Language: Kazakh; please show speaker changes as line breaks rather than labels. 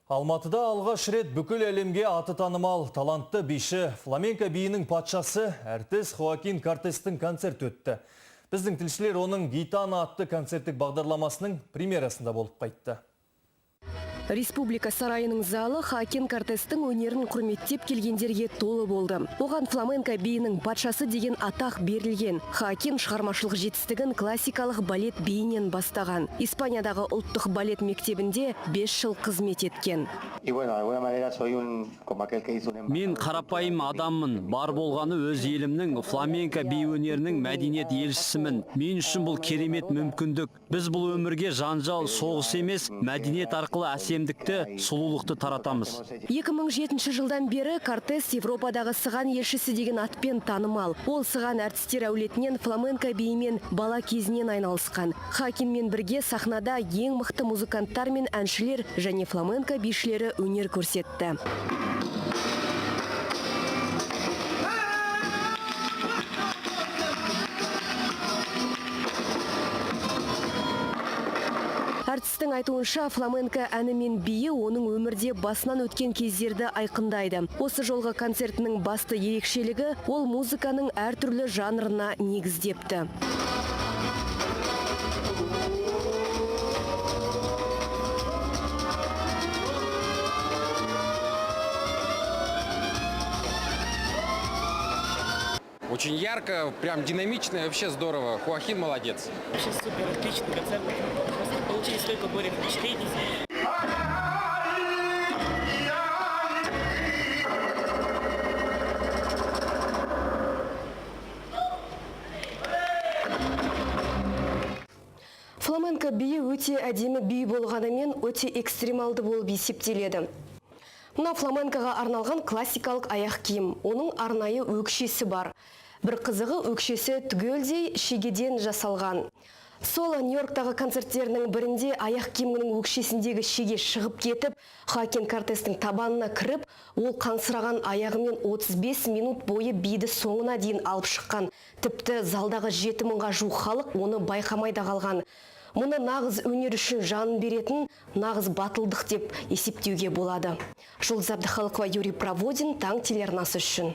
Алматыда алғаш рет бүкіл әлемге аты танымал талантты биші фламенко биінің патшасы әртіс Хоакин Кортестің концерт өтті. Біздің тілшілер оның Гитана атты концерттік бағдарламасының премьерасында болып қайтты.
Республика сарайының залы Хоакин Кортестің өнерін құрметтеп келгендерге толы болды. Оған фламенко биінің патшасы деген атақ берілген. Хоакин шығармашылық жетістігін классикалық балет биінен бастаған. Испаниядағы ұлттық балет мектебінде 5 жыл қызмет еткен.
Мен қарапайым адаммын. Бар болғаны өз елімнің фламенко би өнерінің мәдениет елшісімін. Мен үшін бұл керемет мүмкіндік. Біз бұл өмірге жанжал, соғыс емес, мәдениет арқылы әсемдікті, сұлулықты таратамыз.
2007 жылдан бері Кортес Европадағы сыған елшісі деген атпен танымал. Ол сыған әртістер әулетінен фламенко биімен бала кезінен айналысқан. Хоакинмен бірге сахнада ең мықты музыканттар мен әншілер және фламенко бишілері өнер көрсетті. Әртістің айтуынша фламенко әні мен биі оның өмірде басынан өткен кездерді айқындайды. Осы жолғы концертінің басты ерекшелігі ол музыканың әртүрлі жанрына негіздепті.
Очень ярко, прям динамично, вообще здорово. Хоакин молодец.
Вообще супер, отличный концерт. Просто получили столько горя впечатлений.
Фламенко биі өте әдемі би болғанымен өте экстремалды болып есептеледі. Мына фламенкоға арналған классикалық аяқ киім. Оның арнайы өкшесі бар. Бір қызығы өкшесі түгелдей шегеден жасалған. Сол Нью-Йорктағы концерттерінің бірінде аяқ киімінің өкшесіндегі шеге шығып кетіп, Хоакин Кортестің табанына кіріп, ол қансыраған аяғымен 35 минут бойы биді соңына дейін алып шыққан. Тіпті залдағы 7000-ға жуық халық оны байқамай да қалған. Мұны нағыз өнер үшін жанын беретін нағыз батылдық деп есептеуге болады. Жұлдыз Әбдіхалықова, Юрий Проводин, Таң телеарнасы үшін.